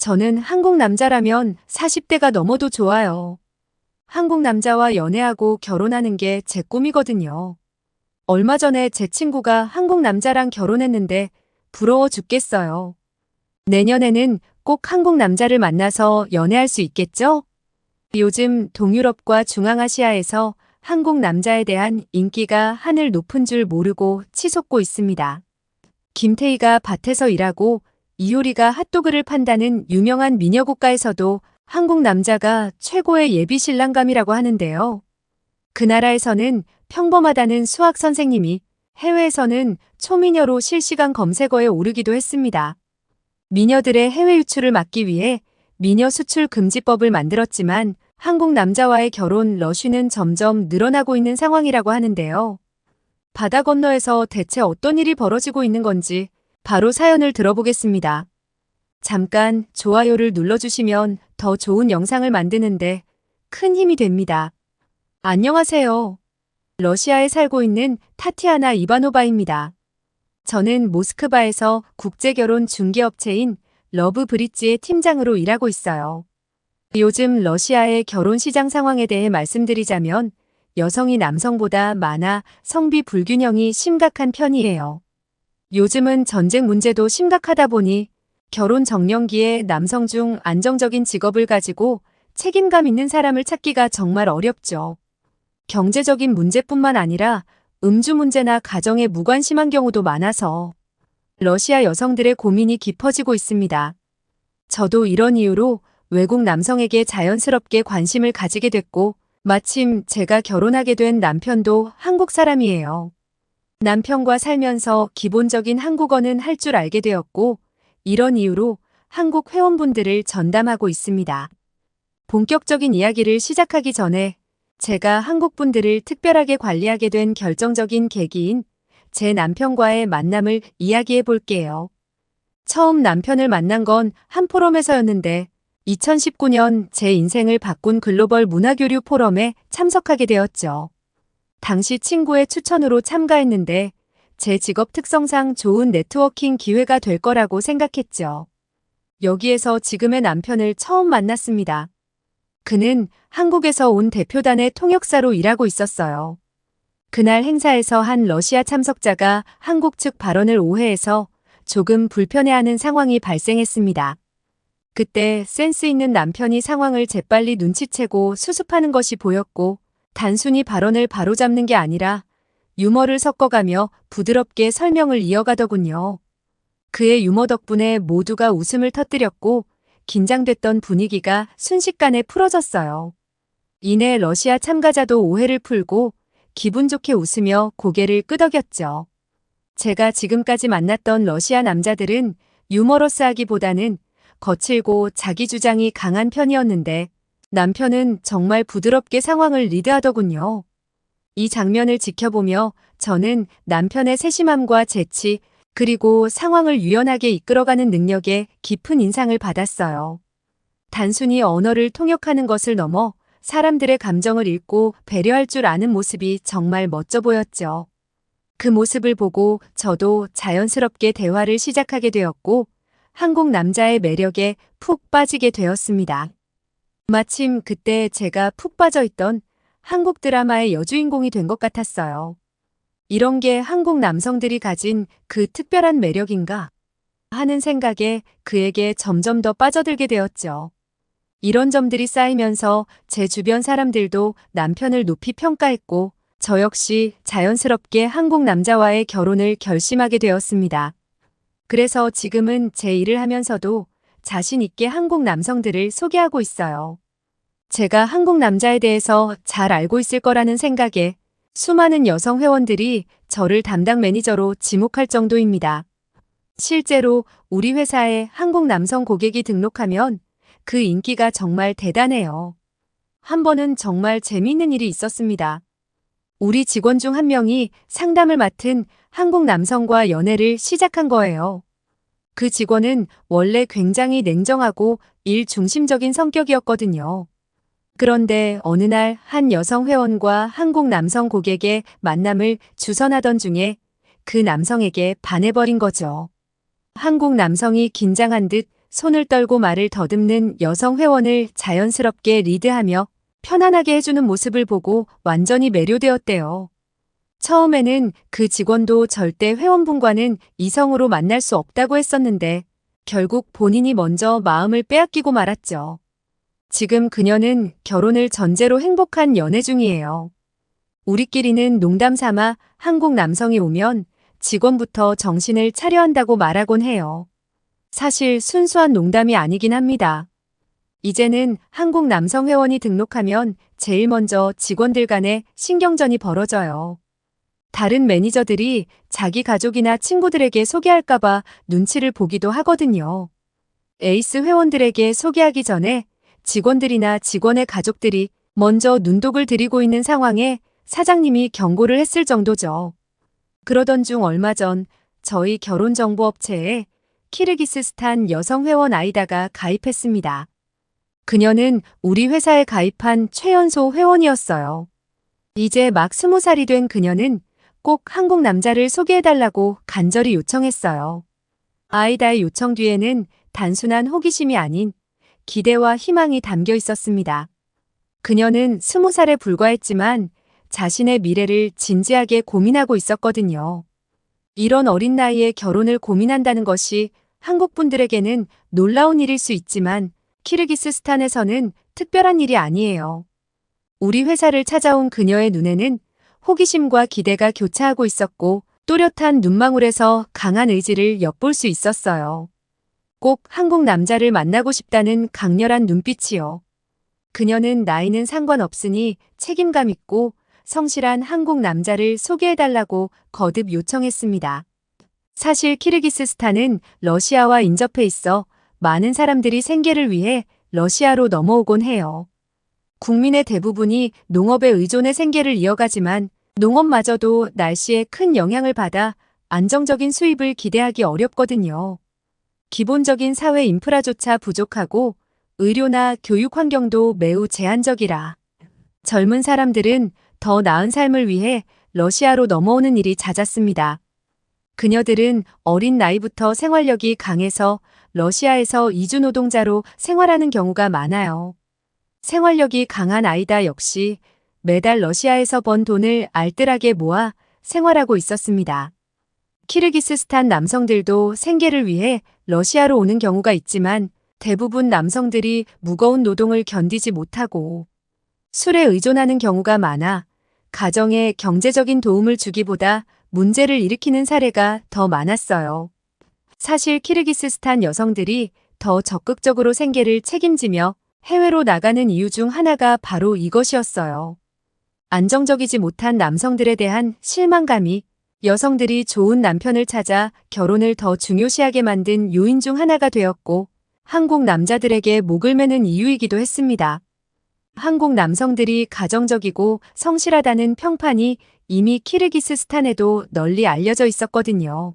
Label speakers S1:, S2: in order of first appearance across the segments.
S1: 저는 한국 남자라면 40대가 넘어도 좋아요. 한국 남자와 연애하고 결혼하는 게 제 꿈이거든요. 얼마 전에 제 친구가 한국 남자랑 결혼했는데 부러워 죽겠어요. 내년에는 꼭 한국 남자를 만나서 연애할 수 있겠죠? 요즘 동유럽과 중앙아시아에서 한국 남자에 대한 인기가 하늘 높은 줄 모르고 치솟고 있습니다. 김태희가 밭에서 일하고 이효리가 핫도그를 판다는 유명한 미녀국가에서도 한국 남자가 최고의 예비 신랑감이라고 하는데요. 그 나라에서는 평범하다는 수학 선생님이, 해외에서는 초미녀로 실시간 검색어에 오르기도 했습니다. 미녀들의 해외 유출을 막기 위해 미녀 수출 금지법을 만들었지만 한국 남자와의 결혼 러쉬는 점점 늘어나고 있는 상황이라고 하는데요. 바다 건너에서 대체 어떤 일이 벌어지고 있는 건지 바로 사연을 들어보겠습니다. 잠깐 좋아요를 눌러주시면 더 좋은 영상을 만드는데 큰 힘이 됩니다. 안녕하세요. 러시아에 살고 있는 타티아나 이바노바입니다. 저는 모스크바에서 국제결혼 중개업체인 러브브릿지의 팀장으로 일하고 있어요. 요즘 러시아의 결혼 시장 상황에 대해 말씀드리자면 여성이 남성보다 많아 성비 불균형이 심각한 편이에요. 요즘은 전쟁 문제도 심각하다 보니 결혼 정년기에 남성 중 안정적인 직업을 가지고 책임감 있는 사람을 찾기가 정말 어렵죠. 경제적인 문제뿐만 아니라 음주 문제나 가정에 무관심한 경우도 많아서 러시아 여성들의 고민이 깊어지고 있습니다. 저도 이런 이유로 외국 남성에게 자연스럽게 관심을 가지게 됐고 마침 제가 결혼하게 된 남편도 한국 사람이에요. 남편과 살면서 기본적인 한국어는 할 줄 알게 되었고 이런 이유로 한국 회원분들을 전담하고 있습니다. 본격적인 이야기를 시작하기 전에 제가 한국 분들을 특별하게 관리하게 된 결정적인 계기인 제 남편과의 만남을 이야기해 볼게요. 처음 남편을 만난 건 한 포럼에서였는데 2019년 제 인생을 바꾼 글로벌 문화교류 포럼에 참석하게 되었죠. 당시 친구의 추천으로 참가했는데 제 직업 특성상 좋은 네트워킹 기회가 될 거라고 생각했죠. 여기에서 지금의 남편을 처음 만났습니다. 그는 한국에서 온 대표단의 통역사로 일하고 있었어요. 그날 행사에서 한 러시아 참석자가 한국 측 발언을 오해해서 조금 불편해하는 상황이 발생했습니다. 그때 센스 있는 남편이 상황을 재빨리 눈치채고 수습하는 것이 보였고 단순히 발언을 바로잡는 게 아니라 유머를 섞어가며 부드럽게 설명을 이어가더군요. 그의 유머 덕분에 모두가 웃음을 터뜨렸고 긴장됐던 분위기가 순식간에 풀어졌어요. 이내 러시아 참가자도 오해를 풀고 기분 좋게 웃으며 고개를 끄덕였죠. 제가 지금까지 만났던 러시아 남자들은 유머러스하기보다는 거칠고 자기 주장이 강한 편이었는데 남편은 정말 부드럽게 상황을 리드하더군요. 이 장면을 지켜보며 저는 남편의 세심함과 재치, 그리고 상황을 유연하게 이끌어가는 능력에 깊은 인상을 받았어요. 단순히 언어를 통역하는 것을 넘어 사람들의 감정을 읽고 배려할 줄 아는 모습이 정말 멋져 보였죠. 그 모습을 보고 저도 자연스럽게 대화를 시작하게 되었고 한국 남자의 매력에 푹 빠지게 되었습니다. 마침 그때 제가 푹 빠져 있던 한국 드라마의 여주인공이 된 것 같았어요. 이런 게 한국 남성들이 가진 그 특별한 매력인가 하는 생각에 그에게 점점 더 빠져들게 되었죠. 이런 점들이 쌓이면서 제 주변 사람들도 남편을 높이 평가했고 저 역시 자연스럽게 한국 남자와의 결혼을 결심하게 되었습니다. 그래서 지금은 제 일을 하면서도 자신 있게 한국 남성들을 소개하고 있어요. 제가 한국 남자에 대해서 잘 알고 있을 거라는 생각에 수많은 여성 회원들이 저를 담당 매니저로 지목할 정도입니다. 실제로 우리 회사에 한국 남성 고객이 등록하면 그 인기가 정말 대단해요. 한 번은 정말 재미있는 일이 있었습니다. 우리 직원 중 한 명이 상담을 맡은 한국 남성과 연애를 시작한 거예요. 그 직원은 원래 굉장히 냉정하고 일 중심적인 성격이었거든요. 그런데 어느 날 한 여성 회원과 한국 남성 고객의 만남을 주선하던 중에 그 남성에게 반해버린 거죠. 한국 남성이 긴장한 듯 손을 떨고 말을 더듬는 여성 회원을 자연스럽게 리드하며 편안하게 해주는 모습을 보고 완전히 매료되었대요. 처음에는 그 직원도 절대 회원분과는 이성으로 만날 수 없다고 했었는데 결국 본인이 먼저 마음을 빼앗기고 말았죠. 지금 그녀는 결혼을 전제로 행복한 연애 중이에요. 우리끼리는 농담 삼아 한국 남성이 오면 직원부터 정신을 차려 한다고 말하곤 해요. 사실 순수한 농담이 아니긴 합니다. 이제는 한국 남성 회원이 등록하면 제일 먼저 직원들 간에 신경전이 벌어져요. 다른 매니저들이 자기 가족이나 친구들에게 소개할까봐 눈치를 보기도 하거든요. 에이스 회원들에게 소개하기 전에 직원들이나 직원의 가족들이 먼저 눈독을 들이고 있는 상황에 사장님이 경고를 했을 정도죠. 그러던 중 얼마 전 저희 결혼정보업체에 키르기스스탄 여성 회원 아이다가 가입했습니다. 그녀는 우리 회사에 가입한 최연소 회원이었어요. 이제 막 20살이 된 그녀는 꼭 한국 남자를 소개해달라고 간절히 요청했어요. 아이다의 요청 뒤에는 단순한 호기심이 아닌 기대와 희망이 담겨 있었습니다. 그녀는 20살에 불과했지만 자신의 미래를 진지하게 고민하고 있었거든요. 이런 어린 나이에 결혼을 고민한다는 것이 한국 분들에게는 놀라운 일일 수 있지만 키르기스스탄에서는 특별한 일이 아니에요. 우리 회사를 찾아온 그녀의 눈에는 호기심과 기대가 교차하고 있었고 또렷한 눈망울에서 강한 의지를 엿볼 수 있었어요. 꼭 한국 남자를 만나고 싶다는 강렬한 눈빛이요. 그녀는 나이는 상관없으니 책임감 있고 성실한 한국 남자를 소개해달라고 거듭 요청했습니다. 사실 키르기스스탄은 러시아와 인접해 있어 많은 사람들이 생계를 위해 러시아로 넘어오곤 해요. 국민의 대부분이 농업에 의존해 생계를 이어가지만 농업마저도 날씨에 큰 영향을 받아 안정적인 수입을 기대하기 어렵거든요. 기본적인 사회 인프라조차 부족하고 의료나 교육 환경도 매우 제한적이라 젊은 사람들은 더 나은 삶을 위해 러시아로 넘어오는 일이 잦았습니다. 그녀들은 어린 나이부터 생활력이 강해서 러시아에서 이주 노동자로 생활하는 경우가 많아요. 생활력이 강한 아이다 역시 매달 러시아에서 번 돈을 알뜰하게 모아 생활하고 있었습니다. 키르기스스탄 남성들도 생계를 위해 러시아로 오는 경우가 있지만 대부분 남성들이 무거운 노동을 견디지 못하고 술에 의존하는 경우가 많아 가정에 경제적인 도움을 주기보다 문제를 일으키는 사례가 더 많았어요. 사실 키르기스스탄 여성들이 더 적극적으로 생계를 책임지며 해외로 나가는 이유 중 하나가 바로 이것이었어요. 안정적이지 못한 남성들에 대한 실망감이 여성들이 좋은 남편을 찾아 결혼을 더 중요시하게 만든 요인 중 하나가 되었고 한국 남자들에게 목을 매는 이유이기도 했습니다. 한국 남성들이 가정적이고 성실하다는 평판이 이미 키르기스스탄에도 널리 알려져 있었거든요.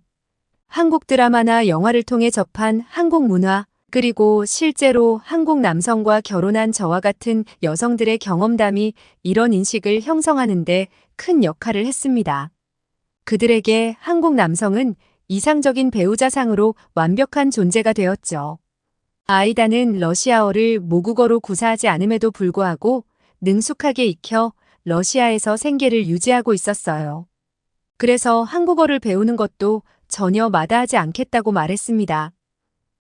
S1: 한국 드라마나 영화를 통해 접한 한국 문화, 그리고 실제로 한국 남성과 결혼한 저와 같은 여성들의 경험담이 이런 인식을 형성하는데 큰 역할을 했습니다. 그들에게 한국 남성은 이상적인 배우자상으로 완벽한 존재가 되었죠. 아이다는 러시아어를 모국어로 구사하지 않음에도 불구하고 능숙하게 익혀 러시아에서 생계를 유지하고 있었어요. 그래서 한국어를 배우는 것도 전혀 마다하지 않겠다고 말했습니다.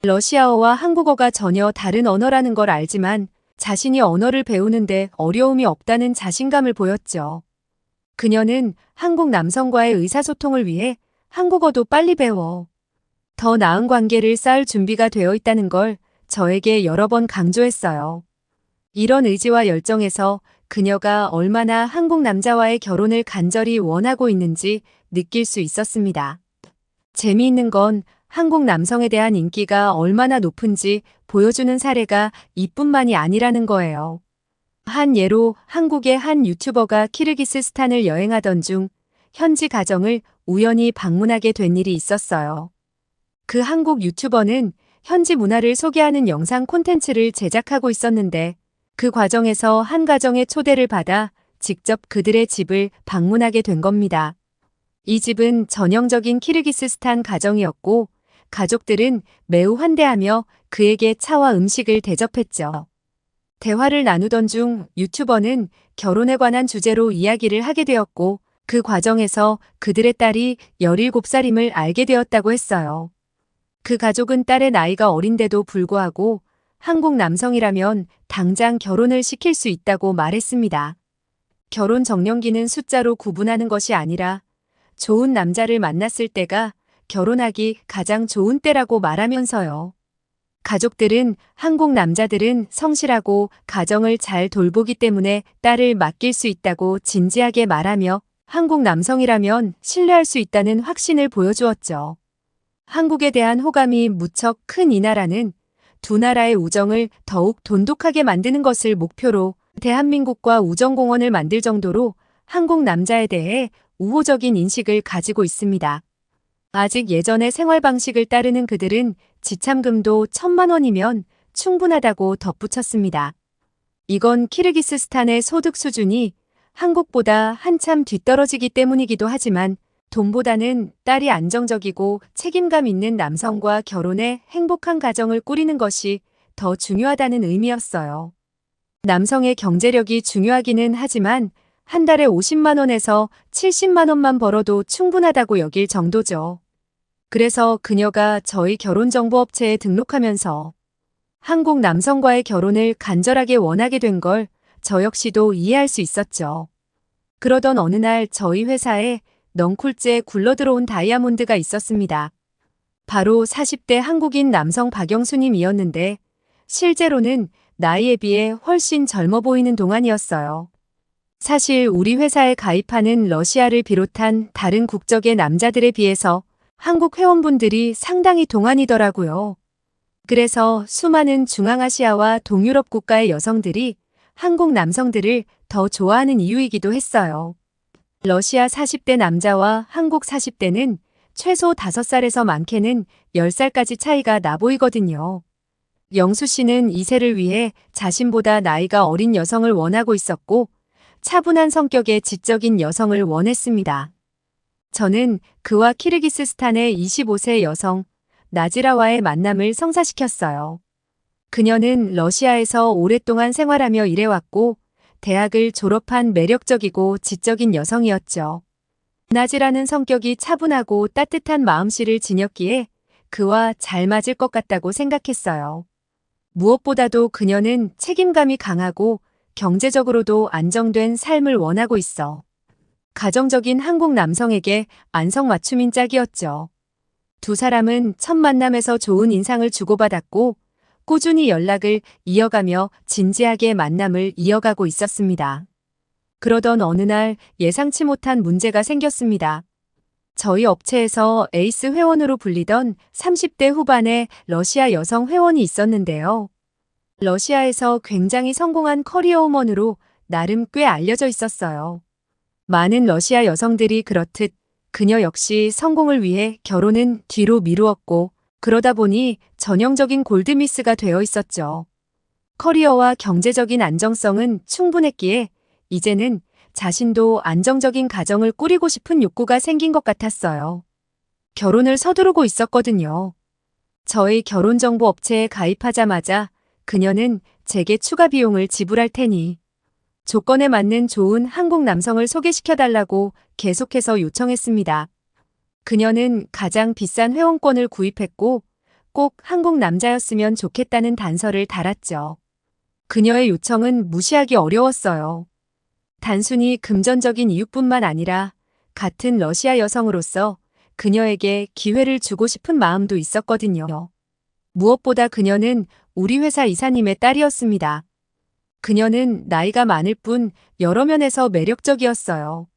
S1: 러시아어와 한국어가 전혀 다른 언어라는 걸 알지만 자신이 언어를 배우는데 어려움이 없다는 자신감을 보였죠. 그녀는 한국 남성과의 의사소통을 위해 한국어도 빨리 배워 더 나은 관계를 쌓을 준비가 되어 있다는 걸 저에게 여러 번 강조했어요. 이런 의지와 열정에서 그녀가 얼마나 한국 남자와의 결혼을 간절히 원하고 있는지 느낄 수 있었습니다. 재미있는 건 한국 남성에 대한 인기가 얼마나 높은지 보여주는 사례가 이뿐만이 아니라는 거예요. 한 예로 한국의 한 유튜버가 키르기스스탄을 여행하던 중 현지 가정을 우연히 방문하게 된 일이 있었어요. 그 한국 유튜버는 현지 문화를 소개하는 영상 콘텐츠를 제작하고 있었는데 그 과정에서 한 가정의 초대를 받아 직접 그들의 집을 방문하게 된 겁니다. 이 집은 전형적인 키르기스스탄 가정이었고 가족들은 매우 환대하며 그에게 차와 음식을 대접했죠. 대화를 나누던 중 유튜버는 결혼에 관한 주제로 이야기를 하게 되었고 그 과정에서 그들의 딸이 17살임을 알게 되었다고 했어요. 그 가족은 딸의 나이가 어린데도 불구하고 한국 남성이라면 당장 결혼을 시킬 수 있다고 말했습니다. 결혼 정년기는 숫자로 구분하는 것이 아니라 좋은 남자를 만났을 때가 결혼하기 가장 좋은 때라고 말하면서요. 가족들은 한국 남자들은 성실하고 가정을 잘 돌보기 때문에 딸을 맡길 수 있다고 진지하게 말하며 한국 남성이라면 신뢰할 수 있다는 확신을 보여주었죠. 한국에 대한 호감이 무척 큰 이 나라는 두 나라의 우정을 더욱 돈독하게 만드는 것을 목표로 대한민국과 우정공원을 만들 정도로 한국 남자에 대해 우호적인 인식을 가지고 있습니다. 아직 예전의 생활 방식을 따르는 그들은 지참금도 1,000만 원이면 충분하다고 덧붙였습니다. 이건 키르기스스탄의 소득 수준이 한국보다 한참 뒤떨어지기 때문이기도 하지만 돈보다는 딸이 안정적이고 책임감 있는 남성과 결혼해 행복한 가정을 꾸리는 것이 더 중요하다는 의미였어요. 남성의 경제력이 중요하기는 하지만 한 달에 50만 원에서 70만 원만 벌어도 충분하다고 여길 정도죠. 그래서 그녀가 저희 결혼정보업체에 등록하면서 한국 남성과의 결혼을 간절하게 원하게 된 걸 저 역시도 이해할 수 있었죠. 그러던 어느 날 저희 회사에 넝쿨째 굴러들어온 다이아몬드가 있었습니다. 바로 40대 한국인 남성 박영수님이었는데 실제로는 나이에 비해 훨씬 젊어 보이는 동안이었어요. 사실 우리 회사에 가입하는 러시아를 비롯한 다른 국적의 남자들에 비해서 한국 회원분들이 상당히 동안이더라고요. 그래서 수많은 중앙아시아와 동유럽 국가의 여성들이 한국 남성들을 더 좋아하는 이유이기도 했어요. 러시아 40대 남자와 한국 40대는 최소 5살에서 많게는 10살까지 차이가 나 보이거든요. 영수 씨는 이세를 위해 자신보다 나이가 어린 여성을 원하고 있었고 차분한 성격의 지적인 여성을 원했습니다. 저는 그와 키르기스스탄의 25세 여성 나지라와의 만남을 성사시켰어요. 그녀는 러시아에서 오랫동안 생활하며 일해왔고 대학을 졸업한 매력적이고 지적인 여성이었죠. 나지라는 성격이 차분하고 따뜻한 마음씨를 지녔기에 그와 잘 맞을 것 같다고 생각했어요. 무엇보다도 그녀는 책임감이 강하고 경제적으로도 안정된 삶을 원하고 있어 가정적인 한국 남성에게 안성맞춤인 짝이었죠. 두 사람은 첫 만남에서 좋은 인상을 주고받았고 꾸준히 연락을 이어가며 진지하게 만남을 이어가고 있었습니다. 그러던 어느 날 예상치 못한 문제가 생겼습니다. 저희 업체에서 에이스 회원으로 불리던 30대 후반의 러시아 여성 회원이 있었는데요. 러시아에서 굉장히 성공한 커리어우먼으로 나름 꽤 알려져 있었어요. 많은 러시아 여성들이 그렇듯 그녀 역시 성공을 위해 결혼은 뒤로 미루었고 그러다 보니 전형적인 골드미스가 되어 있었죠. 커리어와 경제적인 안정성은 충분했기에 이제는 자신도 안정적인 가정을 꾸리고 싶은 욕구가 생긴 것 같았어요. 결혼을 서두르고 있었거든요. 저희 결혼정보 업체에 가입하자마자 그녀는 제게 추가 비용을 지불할 테니 조건에 맞는 좋은 한국 남성을 소개시켜달라고 계속해서 요청했습니다. 그녀는 가장 비싼 회원권을 구입했고 꼭 한국 남자였으면 좋겠다는 단서를 달았죠. 그녀의 요청은 무시하기 어려웠어요. 단순히 금전적인 이유뿐만 아니라 같은 러시아 여성으로서 그녀에게 기회를 주고 싶은 마음도 있었거든요. 무엇보다 그녀는 우리 회사 이사님의 딸이었습니다. 그녀는 나이가 많을 뿐 여러 면에서 매력적이었어요.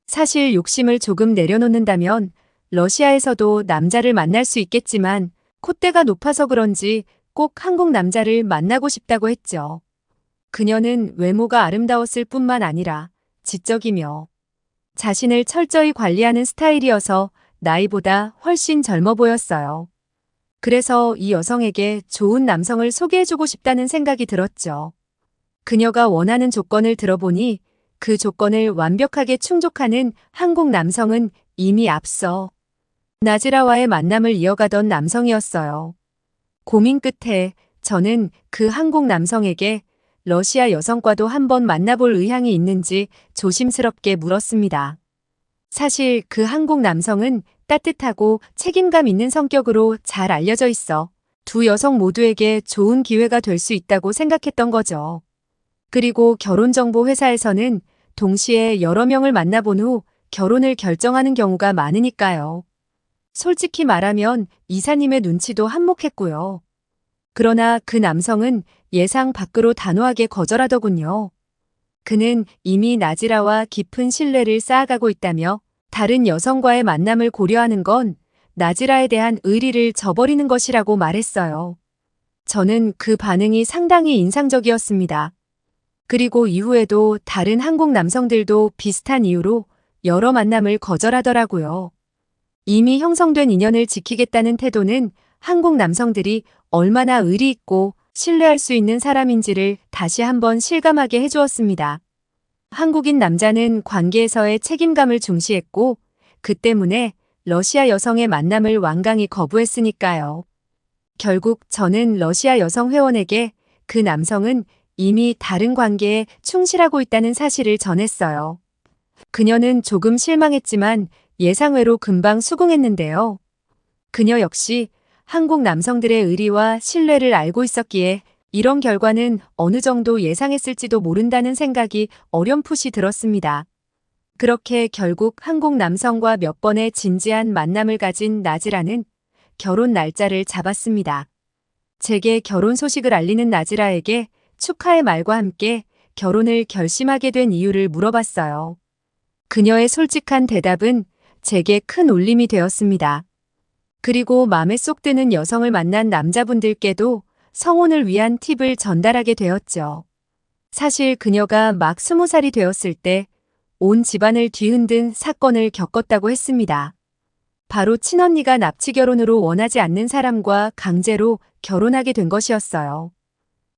S1: 사실 욕심을 조금 내려놓는다면 러시아에서도 남자를 만날 수 있겠지만 콧대가 높아서 그런지 꼭 한국 남자를 만나고 싶다고 했죠. 그녀는 외모가 아름다웠을 뿐만 아니라 지적이며 자신을 철저히 관리하는 스타일이어서 나이보다 훨씬 젊어 보였어요. 그래서 이 여성에게 좋은 남성을 소개해주고 싶다는 생각이 들었죠. 그녀가 원하는 조건을 들어보니 그 조건을 완벽하게 충족하는 한국 남성은 이미 앞서 나지라와의 만남을 이어가던 남성이었어요. 고민 끝에 저는 그 한국 남성에게 러시아 여성과도 한번 만나볼 의향이 있는지 조심스럽게 물었습니다. 사실 그 한국 남성은 따뜻하고 책임감 있는 성격으로 잘 알려져 있어 두 여성 모두에게 좋은 기회가 될 수 있다고 생각했던 거죠. 그리고 결혼정보 회사에서는 동시에 여러 명을 만나본 후 결혼을 결정하는 경우가 많으니까요. 솔직히 말하면 이사님의 눈치도 한몫했고요. 그러나 그 남성은 예상 밖으로 단호하게 거절하더군요. 그는 이미 나지라와 깊은 신뢰를 쌓아가고 있다며 다른 여성과의 만남을 고려하는 건 나지라에 대한 의리를 저버리는 것이라고 말했어요. 저는 그 반응이 상당히 인상적이었습니다. 그리고 이후에도 다른 한국 남성들도 비슷한 이유로 여러 만남을 거절하더라고요. 이미 형성된 인연을 지키겠다는 태도는 한국 남성들이 얼마나 의리 있고 신뢰할 수 있는 사람인지를 다시 한번 실감하게 해주었습니다. 한국인 남자는 관계에서의 책임감을 중시했고 그 때문에 러시아 여성의 만남을 완강히 거부했으니까요. 결국 저는 러시아 여성 회원에게 그 남성은 이미 다른 관계에 충실하고 있다는 사실을 전했어요. 그녀는 조금 실망했지만 예상외로 금방 수긍했는데요. 그녀 역시 한국 남성들의 의리와 신뢰를 알고 있었기에 이런 결과는 어느 정도 예상했을지도 모른다는 생각이 어렴풋이 들었습니다. 그렇게 결국 한국 남성과 몇 번의 진지한 만남을 가진 나지라는 결혼 날짜를 잡았습니다. 제게 결혼 소식을 알리는 나지라에게 축하의 말과 함께 결혼을 결심하게 된 이유를 물어봤어요. 그녀의 솔직한 대답은 제게 큰 울림이 되었습니다. 그리고 마음에 쏙 드는 여성을 만난 남자분들께도 성혼을 위한 팁을 전달하게 되었죠. 사실 그녀가 막 20살이 되었을 때 온 집안을 뒤흔든 사건을 겪었다고 했습니다. 바로 친언니가 납치 결혼으로 원하지 않는 사람과 강제로 결혼하게 된 것이었어요.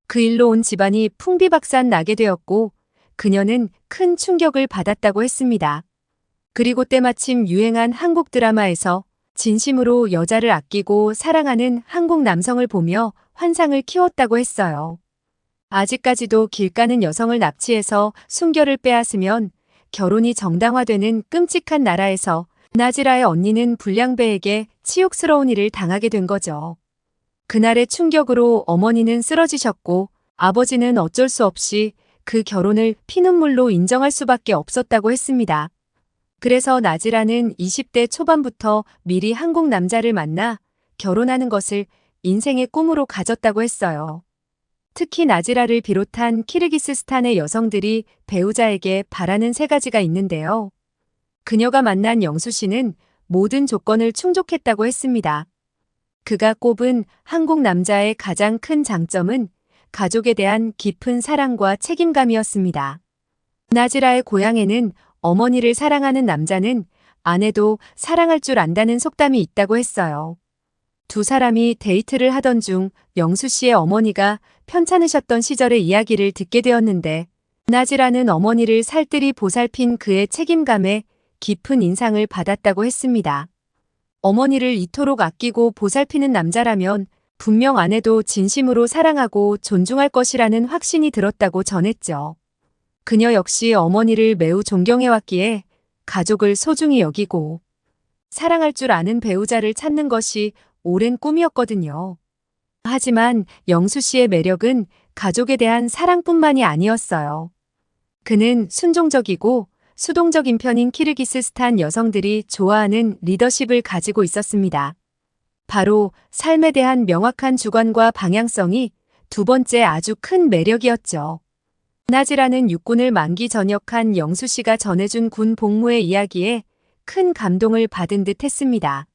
S1: 그 일로 온 집안이 풍비박산 나게 되었고 그녀는 큰 충격을 받았다고 했습니다. 그리고 때마침 유행한 한국 드라마에서 진심으로 여자를 아끼고 사랑하는 한국 남성을 보며 환상을 키웠다고 했어요. 아직까지도 길 가는 여성을 납치해서 순결을 빼앗으면 결혼이 정당화되는 끔찍한 나라에서 나지라의 언니는 불량배에게 치욕스러운 일을 당하게 된 거죠. 그날의 충격으로 어머니는 쓰러지셨고 아버지는 어쩔 수 없이 그 결혼을 피눈물로 인정할 수밖에 없었다고 했습니다. 그래서 나지라는 20대 초반부터 미리 한국 남자를 만나 결혼하는 것을 인생의 꿈으로 가졌다고 했어요. 특히 나지라를 비롯한 키르기스스탄의 여성들이 배우자에게 바라는 세 가지가 있는데요. 그녀가 만난 영수 씨는 모든 조건을 충족했다고 했습니다. 그가 꼽은 한국 남자의 가장 큰 장점은 가족에 대한 깊은 사랑과 책임감이었습니다. 나지라의 고향에는 어머니를 사랑하는 남자는 아내도 사랑할 줄 안다는 속담이 있다고 했어요. 두 사람이 데이트를 하던 중 영수 씨의 어머니가 편찮으셨던 시절의 이야기를 듣게 되었는데 나지라는 어머니를 살뜰히 보살핀 그의 책임감에 깊은 인상을 받았다고 했습니다. 어머니를 이토록 아끼고 보살피는 남자라면 분명 아내도 진심으로 사랑하고 존중할 것이라는 확신이 들었다고 전했죠. 그녀 역시 어머니를 매우 존경해왔기에 가족을 소중히 여기고 사랑할 줄 아는 배우자를 찾는 것이 오랜 꿈이었거든요. 하지만 영수 씨의 매력은 가족에 대한 사랑뿐만이 아니었어요. 그는 순종적이고 수동적인 편인 키르기스스탄 여성들이 좋아하는 리더십을 가지고 있었습니다. 바로 삶에 대한 명확한 주관과 방향성이 두 번째 아주 큰 매력이었죠. 나지라는 육군을 만기 전역한 영수 씨가 전해준 군 복무의 이야기에 큰 감동을 받은 듯 했습니다.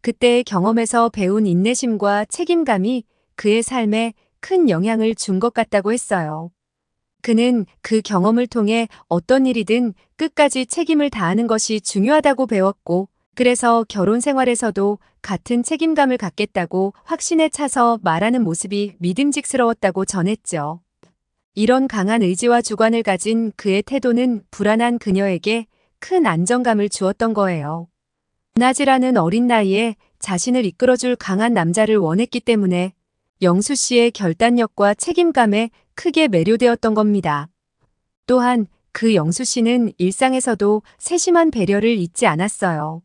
S1: 그때의 경험에서 배운 인내심과 책임감이 그의 삶에 큰 영향을 준 것 같다고 했어요. 그는 그 경험을 통해 어떤 일이든 끝까지 책임을 다하는 것이 중요하다고 배웠고, 그래서 결혼 생활에서도 같은 책임감을 갖겠다고 확신에 차서 말하는 모습이 믿음직스러웠다고 전했죠. 이런 강한 의지와 주관을 가진 그의 태도는 불안한 그녀에게 큰 안정감을 주었던 거예요. 나지라는 어린 나이에 자신을 이끌어줄 강한 남자를 원했기 때문에 영수 씨의 결단력과 책임감에 크게 매료되었던 겁니다. 또한 그 영수 씨는 일상에서도 세심한 배려를 잊지 않았어요.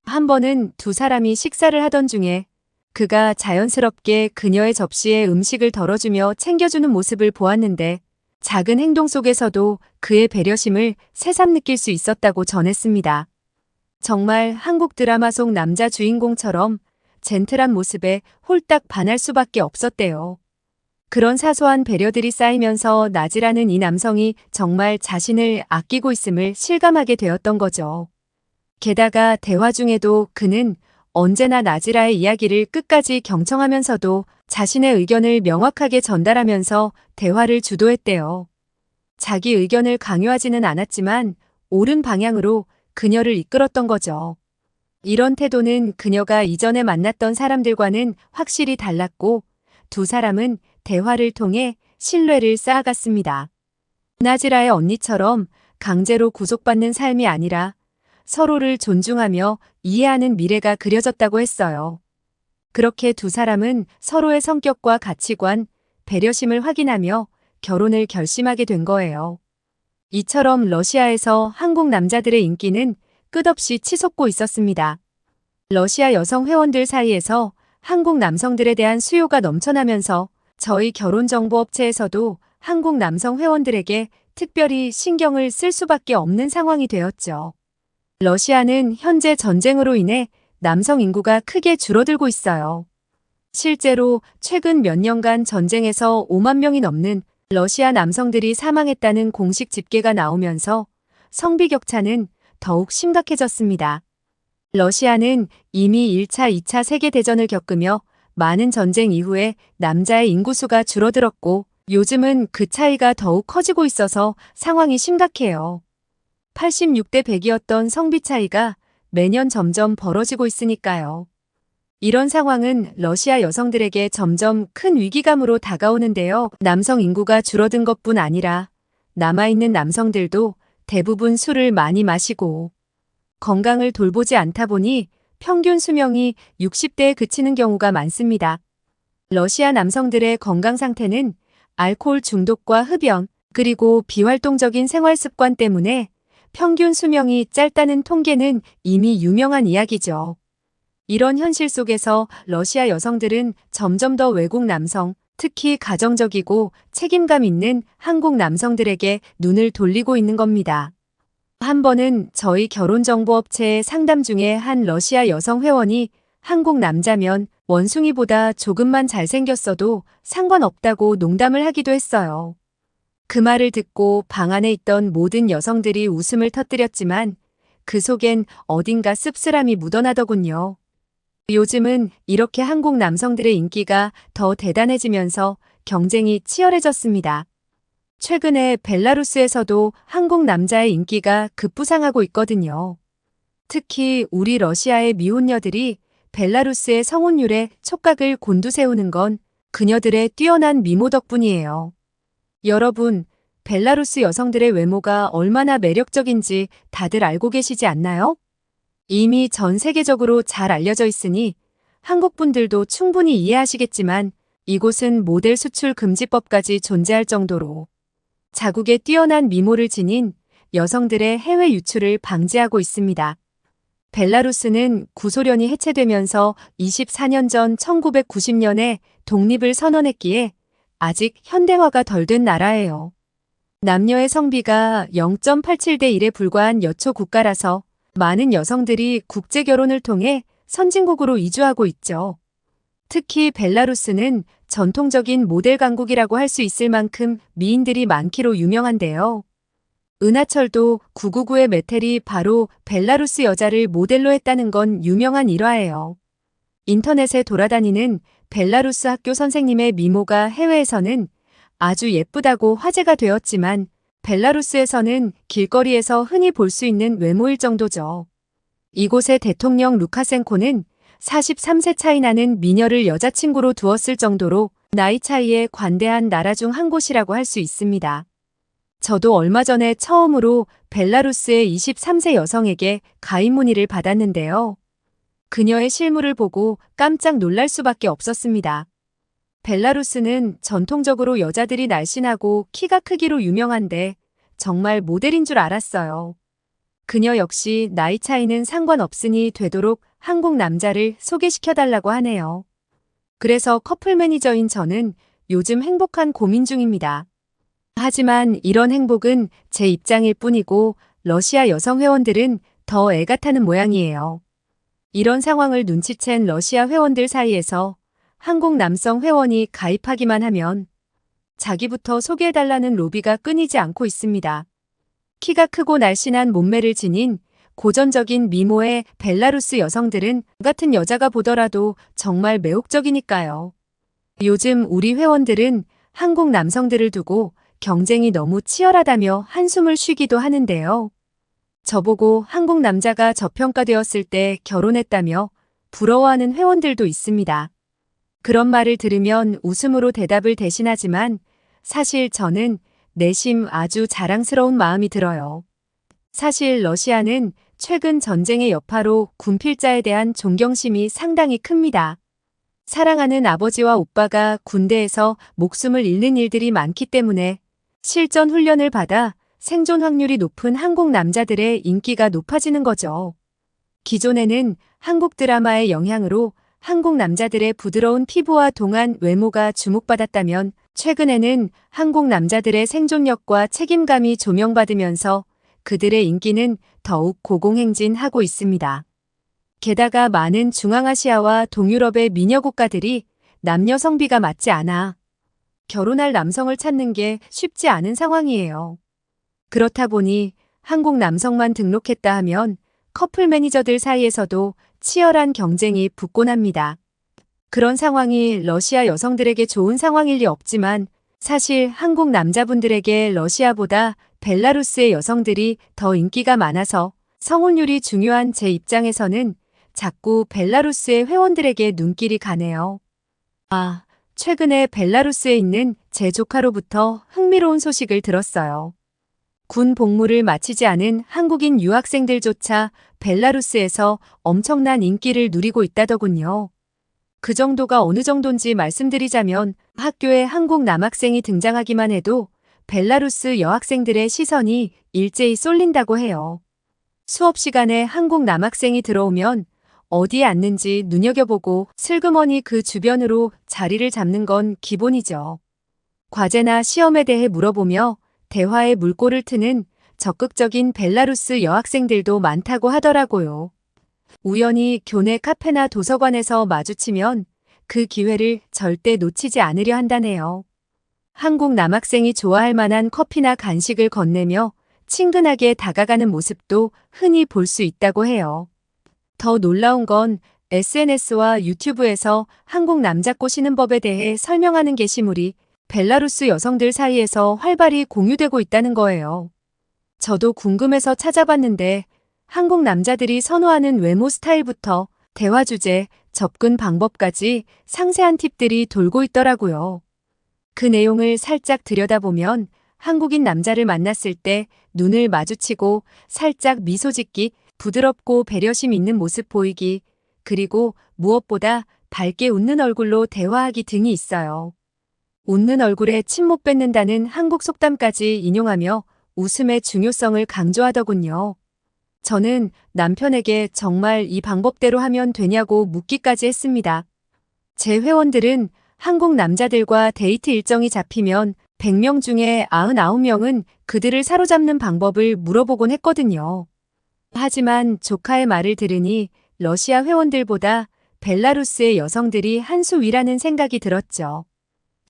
S1: 한 번은 두 사람이 식사를 하던 중에 그가 자연스럽게 그녀의 접시에 음식을 덜어주며 챙겨주는 모습을 보았는데 작은 행동 속에서도 그의 배려심을 새삼 느낄 수 있었다고 전했습니다. 정말 한국 드라마 속 남자 주인공처럼 젠틀한 모습에 홀딱 반할 수밖에 없었대요. 그런 사소한 배려들이 쌓이면서 나지라는 이 남성이 정말 자신을 아끼고 있음을 실감하게 되었던 거죠. 게다가 대화 중에도 그는 언제나 나지라의 이야기를 끝까지 경청하면서도 자신의 의견을 명확하게 전달하면서 대화를 주도했대요. 자기 의견을 강요하지는 않았지만 옳은 방향으로 그녀를 이끌었던 거죠. 이런 태도는 그녀가 이전에 만났던 사람들과는 확실히 달랐고 두 사람은 대화를 통해 신뢰를 쌓아갔습니다. 나지라의 언니처럼 강제로 구속받는 삶이 아니라 서로를 존중하며 이해하는 미래가 그려졌다고 했어요. 그렇게 두 사람은 서로의 성격과 가치관, 배려심을 확인하며 결혼을 결심하게 된 거예요. 이처럼 러시아에서 한국 남자들의 인기는 끝없이 치솟고 있었습니다. 러시아 여성 회원들 사이에서 한국 남성들에 대한 수요가 넘쳐나면서 저희 결혼정보업체에서도 한국 남성 회원들에게 특별히 신경을 쓸 수밖에 없는 상황이 되었죠. 러시아는 현재 전쟁으로 인해 남성 인구가 크게 줄어들고 있어요. 실제로 최근 몇 년간 전쟁에서 5만 명이 넘는 러시아 남성들이 사망했다는 공식 집계가 나오면서 성비 격차는 더욱 심각해졌습니다. 러시아는 이미 1차, 2차 세계대전을 겪으며 많은 전쟁 이후에 남자의 인구수가 줄어들었고 요즘은 그 차이가 더욱 커지고 있어서 상황이 심각해요. 86대 100이었던 성비 차이가 매년 점점 벌어지고 있으니까요. 이런 상황은 러시아 여성들에게 점점 큰 위기감으로 다가오는데요. 남성 인구가 줄어든 것뿐 아니라 남아있는 남성들도 대부분 술을 많이 마시고 건강을 돌보지 않다 보니 평균 수명이 60대에 그치는 경우가 많습니다. 러시아 남성들의 건강 상태는 알코올 중독과 흡연, 그리고 비활동적인 생활 습관 때문에 평균 수명이 짧다는 통계는 이미 유명한 이야기죠. 이런 현실 속에서 러시아 여성들은 점점 더 외국 남성, 특히 가정적이고 책임감 있는 한국 남성들에게 눈을 돌리고 있는 겁니다. 한 번은 저희 결혼정보업체의 상담 중에 한 러시아 여성 회원이 한국 남자면 원숭이보다 조금만 잘생겼어도 상관없다고 농담을 하기도 했어요. 그 말을 듣고 방 안에 있던 모든 여성들이 웃음을 터뜨렸지만 그 속엔 어딘가 씁쓸함이 묻어나더군요. 요즘은 이렇게 한국 남성들의 인기가 더 대단해지면서 경쟁이 치열해졌습니다. 최근에 벨라루스에서도 한국 남자의 인기가 급부상하고 있거든요. 특히 우리 러시아의 미혼녀들이 벨라루스의 성혼율에 촉각을 곤두세우는 건 그녀들의 뛰어난 미모 덕분이에요. 여러분, 벨라루스 여성들의 외모가 얼마나 매력적인지 다들 알고 계시지 않나요? 이미 전 세계적으로 잘 알려져 있으니 한국 분들도 충분히 이해하시겠지만 이곳은 모델 수출 금지법까지 존재할 정도로 자국의 뛰어난 미모를 지닌 여성들의 해외 유출을 방지하고 있습니다. 벨라루스는 구소련이 해체되면서 24년 전 1990년에 독립을 선언했기에 아직 현대화가 덜 된 나라예요. 남녀의 성비가 0.87대 1에 불과한 여초 국가라서 많은 여성들이 국제 결혼을 통해 선진국으로 이주하고 있죠. 특히 벨라루스는 전통적인 모델 강국이라고 할 수 있을 만큼 미인들이 많기로 유명한데요. 은하철도 999의 메텔이 바로 벨라루스 여자를 모델로 했다는 건 유명한 일화예요. 인터넷에 돌아다니는 벨라루스 학교 선생님의 미모가 해외에서는 아주 예쁘다고 화제가 되었지만 벨라루스에서는 길거리에서 흔히 볼 수 있는 외모일 정도죠. 이곳의 대통령 루카센코는 43세 차이 나는 미녀를 여자친구로 두었을 정도로 나이 차이에 관대한 나라 중 한 곳이라고 할 수 있습니다. 저도 얼마 전에 처음으로 벨라루스의 23세 여성에게 가입 문의를 받았는데요. 그녀의 실물을 보고 깜짝 놀랄 수밖에 없었습니다. 벨라루스는 전통적으로 여자들이 날씬하고 키가 크기로 유명한데 정말 모델인 줄 알았어요. 그녀 역시 나이 차이는 상관없으니 되도록 한국 남자를 소개시켜달라고 하네요. 그래서 커플 매니저인 저는 요즘 행복한 고민 중입니다. 하지만 이런 행복은 제 입장일 뿐이고 러시아 여성 회원들은 더 애가 타는 모양이에요. 이런 상황을 눈치챈 러시아 회원들 사이에서 한국 남성 회원이 가입하기만 하면 자기부터 소개해달라는 로비가 끊이지 않고 있습니다. 키가 크고 날씬한 몸매를 지닌 고전적인 미모의 벨라루스 여성들은 같은 여자가 보더라도 정말 매혹적이니까요. 요즘 우리 회원들은 한국 남성들을 두고 경쟁이 너무 치열하다며 한숨을 쉬기도 하는데요. 저보고 한국 남자가 저평가되었을 때 결혼했다며 부러워하는 회원들도 있습니다. 그런 말을 들으면 웃음으로 대답을 대신하지만 사실 저는 내심 아주 자랑스러운 마음이 들어요. 사실 러시아는 최근 전쟁의 여파로 군필자에 대한 존경심이 상당히 큽니다. 사랑하는 아버지와 오빠가 군대에서 목숨을 잃는 일들이 많기 때문에 실전 훈련을 받아 생존 확률이 높은 한국 남자들의 인기가 높아지는 거죠. 기존에는 한국 드라마의 영향으로 한국 남자들의 부드러운 피부와 동안 외모가 주목받았다면 최근에는 한국 남자들의 생존력과 책임감이 조명받으면서 그들의 인기는 더욱 고공행진하고 있습니다. 게다가 많은 중앙아시아와 동유럽의 미녀 국가들이 남녀 성비가 맞지 않아 결혼할 남성을 찾는 게 쉽지 않은 상황이에요. 그렇다 보니 한국 남성만 등록했다 하면 커플 매니저들 사이에서도 치열한 경쟁이 붙곤 합니다. 그런 상황이 러시아 여성들에게 좋은 상황일 리 없지만 사실 한국 남자분들에게 러시아보다 벨라루스의 여성들이 더 인기가 많아서 성혼율이 중요한 제 입장에서는 자꾸 벨라루스의 회원들에게 눈길이 가네요. 최근에 벨라루스에 있는 제 조카로부터 흥미로운 소식을 들었어요. 군 복무를 마치지 않은 한국인 유학생들조차 벨라루스에서 엄청난 인기를 누리고 있다더군요. 그 정도가 어느 정도인지 말씀드리자면 학교에 한국 남학생이 등장하기만 해도 벨라루스 여학생들의 시선이 일제히 쏠린다고 해요. 수업 시간에 한국 남학생이 들어오면 어디에 앉는지 눈여겨보고 슬그머니 그 주변으로 자리를 잡는 건 기본이죠. 과제나 시험에 대해 물어보며 대화에 물꼬를 트는 적극적인 벨라루스 여학생들도 많다고 하더라고요. 우연히 교내 카페나 도서관에서 마주치면 그 기회를 절대 놓치지 않으려 한다네요. 한국 남학생이 좋아할 만한 커피나 간식을 건네며 친근하게 다가가는 모습도 흔히 볼 수 있다고 해요. 더 놀라운 건 SNS와 유튜브에서 한국 남자 꼬시는 법에 대해 설명하는 게시물이 벨라루스 여성들 사이에서 활발히 공유되고 있다는 거예요. 저도 궁금해서 찾아봤는데 한국 남자들이 선호하는 외모 스타일부터 대화 주제, 접근 방법까지 상세한 팁들이 돌고 있더라고요. 그 내용을 살짝 들여다보면 한국인 남자를 만났을 때 눈을 마주치고 살짝 미소 짓기, 부드럽고 배려심 있는 모습 보이기, 그리고 무엇보다 밝게 웃는 얼굴로 대화하기 등이 있어요. 웃는 얼굴에 침 못 뱉는다는 한국 속담까지 인용하며 웃음의 중요성을 강조하더군요. 저는 남편에게 정말 이 방법대로 하면 되냐고 묻기까지 했습니다. 제 회원들은 한국 남자들과 데이트 일정이 잡히면 100명 중에 99명은 그들을 사로잡는 방법을 물어보곤 했거든요. 하지만 조카의 말을 들으니 러시아 회원들보다 벨라루스의 여성들이 한 수 위라는 생각이 들었죠.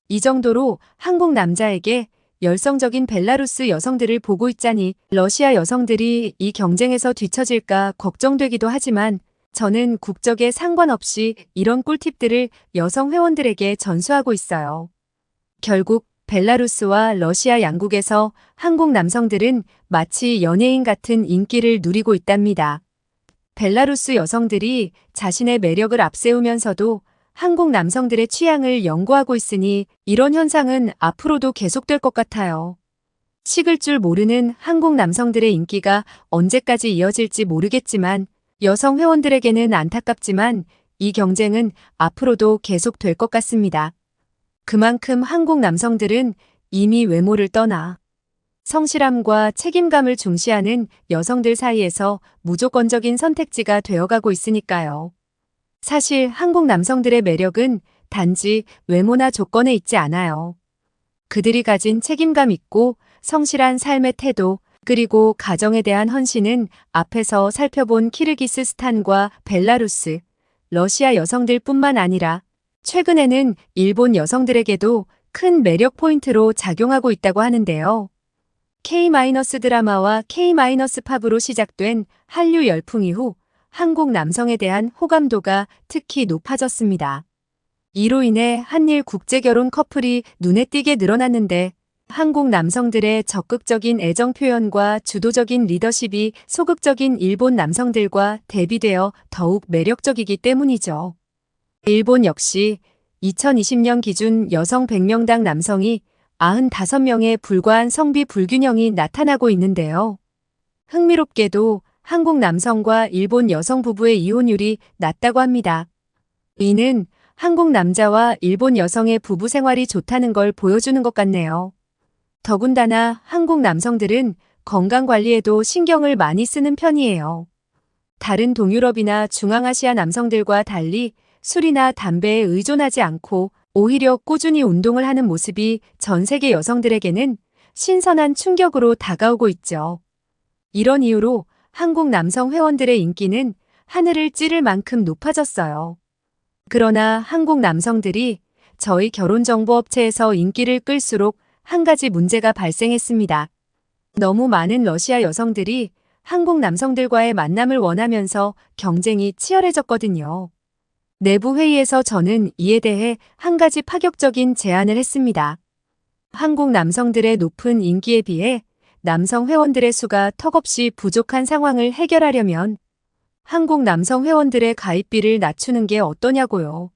S1: 이 정도로 한국 남자에게 열성적인 벨라루스 여성들을 보고 있자니 러시아 여성들이 이 경쟁에서 뒤처질까 걱정되기도 하지만 저는 국적에 상관없이 이런 꿀팁들을 여성 회원들에게 전수하고 있어요. 결국 벨라루스와 러시아 양국에서 한국 남성들은 마치 연예인 같은 인기를 누리고 있답니다. 벨라루스 여성들이 자신의 매력을 앞세우면서도 한국 남성들의 취향을 연구하고 있으니 이런 현상은 앞으로도 계속될 것 같아요. 식을 줄 모르는 한국 남성들의 인기가 언제까지 이어질지 모르겠지만 여성 회원들에게는 안타깝지만 이 경쟁은 앞으로도 계속될 것 같습니다. 그만큼 한국 남성들은 이미 외모를 떠나 성실함과 책임감을 중시하는 여성들 사이에서 무조건적인 선택지가 되어가고 있으니까요. 사실 한국 남성들의 매력은 단지 외모나 조건에 있지 않아요. 그들이 가진 책임감 있고 성실한 삶의 태도, 그리고 가정에 대한 헌신은 앞에서 살펴본 키르기스스탄과 벨라루스, 러시아 여성들뿐만 아니라 최근에는 일본 여성들에게도 큰 매력 포인트로 작용하고 있다고 하는데요. K-드라마와 K-팝으로 시작된 한류 열풍 이후 한국 남성에 대한 호감도가 특히 높아졌습니다. 이로 인해 한일 국제결혼 커플이 눈에 띄게 늘어났는데 한국 남성들의 적극적인 애정 표현과 주도적인 리더십이 소극적인 일본 남성들과 대비되어 더욱 매력적이기 때문이죠. 일본 역시 2020년 기준 여성 100명당 남성이 95명에 불과한 성비 불균형이 나타나고 있는데요. 흥미롭게도 한국 남성과 일본 여성 부부의 이혼율이 낮다고 합니다. 이는 한국 남자와 일본 여성의 부부 생활이 좋다는 걸 보여주는 것 같네요. 더군다나 한국 남성들은 건강관리에도 신경을 많이 쓰는 편이에요. 다른 동유럽이나 중앙아시아 남성들과 달리 술이나 담배에 의존하지 않고 오히려 꾸준히 운동을 하는 모습이 전 세계 여성들에게는 신선한 충격으로 다가오고 있죠. 이런 이유로 한국 남성 회원들의 인기는 하늘을 찌를 만큼 높아졌어요. 그러나 한국 남성들이 저희 결혼정보업체에서 인기를 끌수록 한 가지 문제가 발생했습니다. 너무 많은 러시아 여성들이 한국 남성들과의 만남을 원하면서 경쟁이 치열해졌거든요. 내부 회의에서 저는 이에 대해 한 가지 파격적인 제안을 했습니다. 한국 남성들의 높은 인기에 비해 남성 회원들의 수가 턱없이 부족한 상황을 해결하려면 한국 남성 회원들의 가입비를 낮추는 게 어떠냐고요.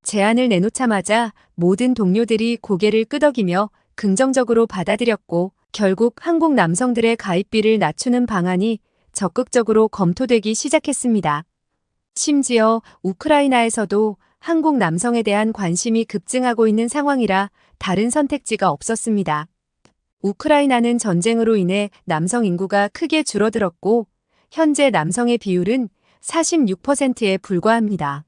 S1: 제안을 내놓자마자 모든 동료들이 고개를 끄덕이며 긍정적으로 받아들였고 결국 한국 남성들의 가입비를 낮추는 방안이 적극적으로 검토되기 시작했습니다. 심지어 우크라이나에서도 한국 남성에 대한 관심이 급증하고 있는 상황이라 다른 선택지가 없었습니다. 우크라이나는 전쟁으로 인해 남성 인구가 크게 줄어들었고 현재 남성의 비율은 46%에 불과합니다.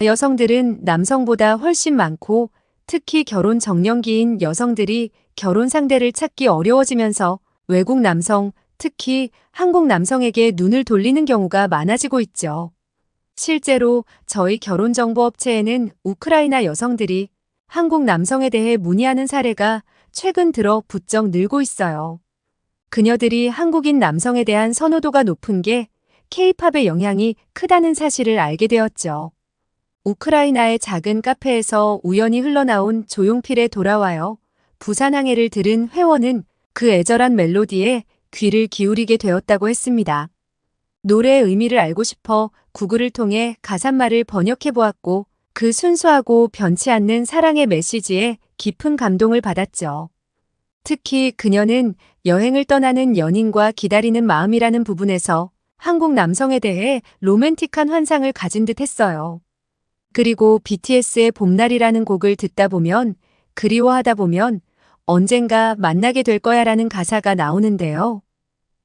S1: 여성들은 남성보다 훨씬 많고 특히 결혼 정년기인 여성들이 결혼 상대를 찾기 어려워지면서 외국 남성, 특히 한국 남성에게 눈을 돌리는 경우가 많아지고 있죠. 실제로 저희 결혼정보업체에는 우크라이나 여성들이 한국 남성에 대해 문의하는 사례가 최근 들어 부쩍 늘고 있어요. 그녀들이 한국인 남성에 대한 선호도가 높은 게 K-팝의 영향이 크다는 사실을 알게 되었죠. 우크라이나의 작은 카페에서 우연히 흘러나온 조용필의 돌아와요. 부산항해를 들은 회원은 그 애절한 멜로디에 귀를 기울이게 되었다고 했습니다. 노래의 의미를 알고 싶어 구글을 통해 가사말을 번역해 보았고 그 순수하고 변치 않는 사랑의 메시지에 깊은 감동을 받았죠. 특히 그녀는 여행을 떠나는 연인과 기다리는 마음이라는 부분에서 한국 남성에 대해 로맨틱한 환상을 가진 듯 했어요. 그리고 BTS의 봄날이라는 곡을 듣다 보면 그리워하다 보면 언젠가 만나게 될 거야 라는 가사가 나오는데요.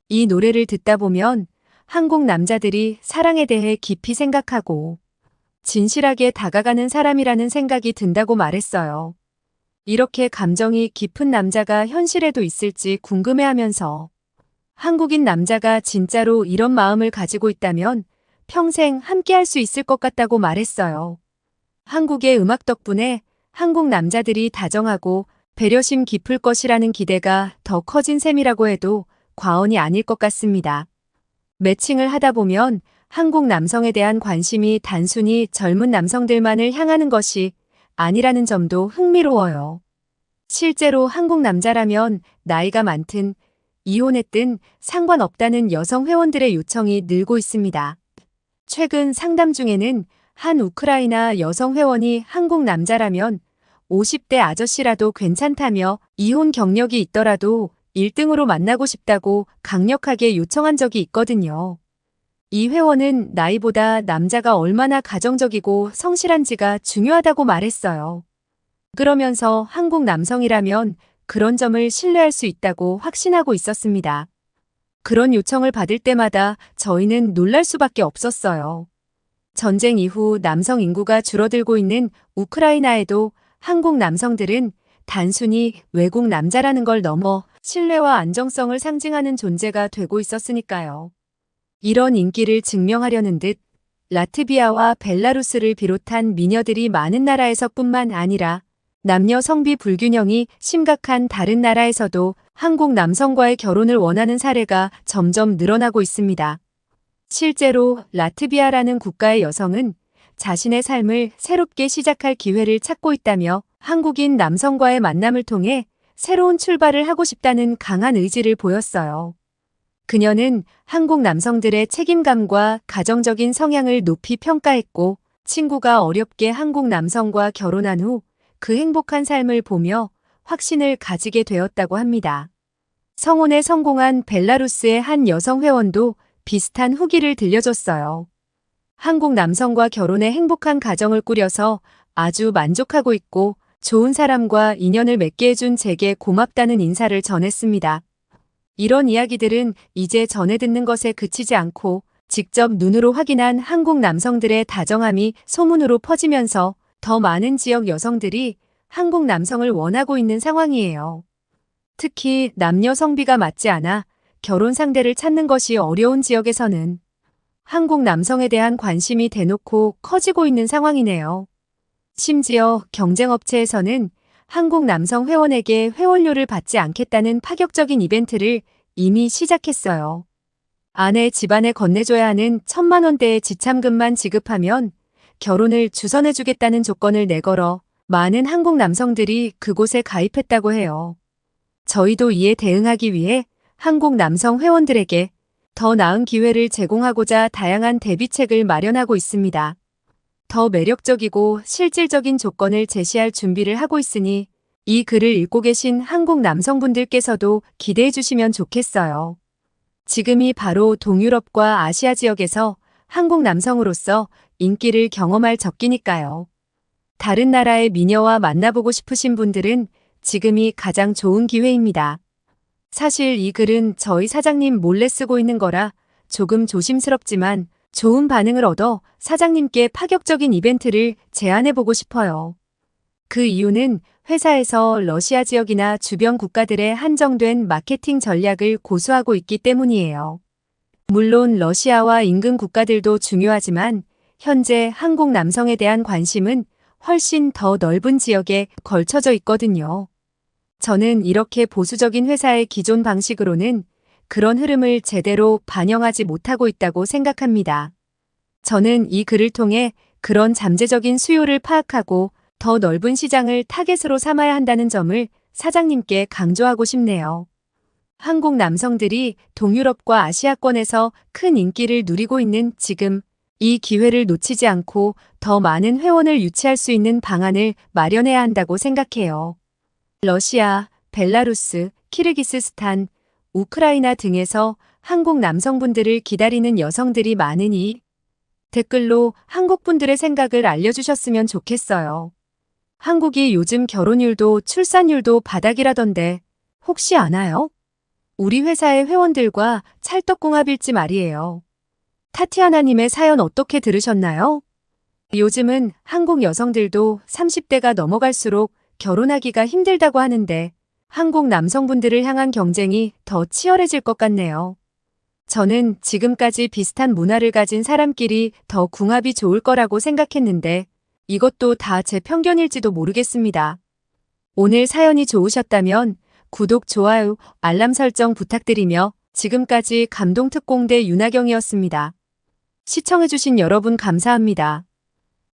S1: 이 노래를 듣다 보면 한국 남자들이 사랑에 대해 깊이 생각하고 진실하게 다가가는 사람이라는 생각이 든다고 말했어요. 이렇게 감정이 깊은 남자가 현실에도 있을지 궁금해하면서 한국인 남자가 진짜로 이런 마음을 가지고 있다면 평생 함께할 수 있을 것 같다고 말했어요. 한국의 음악 덕분에 한국 남자들이 다정하고 배려심 깊을 것이라는 기대가 더 커진 셈이라고 해도 과언이 아닐 것 같습니다. 매칭을 하다 보면 한국 남성에 대한 관심이 단순히 젊은 남성들만을 향하는 것이 아니라는 점도 흥미로워요. 실제로 한국 남자라면 나이가 많든 이혼했든 상관없다는 여성 회원들의 요청이 늘고 있습니다. 최근 상담 중에는 한 우크라이나 여성 회원이 한국 남자라면 50대 아저씨라도 괜찮다며 이혼 경력이 있더라도 1등으로 만나고 싶다고 강력하게 요청한 적이 있거든요. 이 회원은 나이보다 남자가 얼마나 가정적이고 성실한지가 중요하다고 말했어요. 그러면서 한국 남성이라면 그런 점을 신뢰할 수 있다고 확신하고 있었습니다. 그런 요청을 받을 때마다 저희는 놀랄 수밖에 없었어요. 전쟁 이후 남성 인구가 줄어들고 있는 우크라이나에도 한국 남성들은 단순히 외국 남자라는 걸 넘어 신뢰와 안정성을 상징하는 존재가 되고 있었으니까요. 이런 인기를 증명하려는 듯 라트비아와 벨라루스를 비롯한 미녀들이 많은 나라에서뿐만 아니라 남녀 성비 불균형이 심각한 다른 나라에서도 한국 남성과의 결혼을 원하는 사례가 점점 늘어나고 있습니다. 실제로 라트비아라는 국가의 여성은 자신의 삶을 새롭게 시작할 기회를 찾고 있다며 한국인 남성과의 만남을 통해 새로운 출발을 하고 싶다는 강한 의지를 보였어요. 그녀는 한국 남성들의 책임감과 가정적인 성향을 높이 평가했고 친구가 어렵게 한국 남성과 결혼한 후 그 행복한 삶을 보며 확신을 가지게 되었다고 합니다. 성혼에 성공한 벨라루스의 한 여성 회원도 비슷한 후기를 들려줬어요. 한국 남성과 결혼해 행복한 가정을 꾸려서 아주 만족하고 있고 좋은 사람과 인연을 맺게 해준 제게 고맙다는 인사를 전했습니다. 이런 이야기들은 이제 전해 듣는 것에 그치지 않고 직접 눈으로 확인한 한국 남성들의 다정함이 소문으로 퍼지면서 더 많은 지역 여성들이 한국 남성을 원하고 있는 상황이에요. 특히 남녀 성비가 맞지 않아 결혼 상대를 찾는 것이 어려운 지역에서는 한국 남성에 대한 관심이 대놓고 커지고 있는 상황이네요. 심지어 경쟁업체에서는 한국 남성 회원에게 회원료를 받지 않겠다는 파격적인 이벤트를 이미 시작했어요. 아내 집안에 건네줘야 하는 1,000만 원대의 지참금만 지급하면 결혼을 주선해주겠다는 조건을 내걸어 많은 한국 남성들이 그곳에 가입했다고 해요. 저희도 이에 대응하기 위해 한국 남성 회원들에게 더 나은 기회를 제공하고자 다양한 대비책을 마련하고 있습니다. 더 매력적이고 실질적인 조건을 제시할 준비를 하고 있으니 이 글을 읽고 계신 한국 남성분들께서도 기대해 주시면 좋겠어요. 지금이 바로 동유럽과 아시아 지역에서 한국 남성으로서 인기를 경험할 적기니까요. 다른 나라의 미녀와 만나보고 싶으신 분들은 지금이 가장 좋은 기회입니다. 사실 이 글은 저희 사장님 몰래 쓰고 있는 거라 조금 조심스럽지만 좋은 반응을 얻어 사장님께 파격적인 이벤트를 제안해보고 싶어요. 그 이유는 회사에서 러시아 지역이나 주변 국가들의 한정된 마케팅 전략을 고수하고 있기 때문이에요. 물론 러시아와 인근 국가들도 중요하지만 현재 한국 남성에 대한 관심은 훨씬 더 넓은 지역에 걸쳐져 있거든요. 저는 이렇게 보수적인 회사의 기존 방식으로는 그런 흐름을 제대로 반영하지 못하고 있다고 생각합니다. 저는 이 글을 통해 그런 잠재적인 수요를 파악하고 더 넓은 시장을 타겟으로 삼아야 한다는 점을 사장님께 강조하고 싶네요. 한국 남성들이 동유럽과 아시아권에서 큰 인기를 누리고 있는 지금 이 기회를 놓치지 않고 더 많은 회원을 유치할 수 있는 방안을 마련해야 한다고 생각해요. 러시아, 벨라루스, 키르기스스탄, 우크라이나 등에서 한국 남성분들을 기다리는 여성들이 많으니 댓글로 한국분들의 생각을 알려주셨으면 좋겠어요. 한국이 요즘 결혼율도 출산율도 바닥이라던데 혹시 아나요? 우리 회사의 회원들과 찰떡궁합일지 말이에요. 타티아나님의 사연 어떻게 들으셨나요? 요즘은 한국 여성들도 30대가 넘어갈수록 결혼하기가 힘들다고 하는데 한국 남성분들을 향한 경쟁이 더 치열해질 것 같네요. 저는 지금까지 비슷한 문화를 가진 사람끼리 더 궁합이 좋을 거라고 생각했는데 이것도 다 제 편견일지도 모르겠습니다. 오늘 사연이 좋으셨다면 구독, 좋아요, 알람 설정 부탁드리며 지금까지 감동특공대 윤하경이었습니다. 시청해주신 여러분 감사합니다.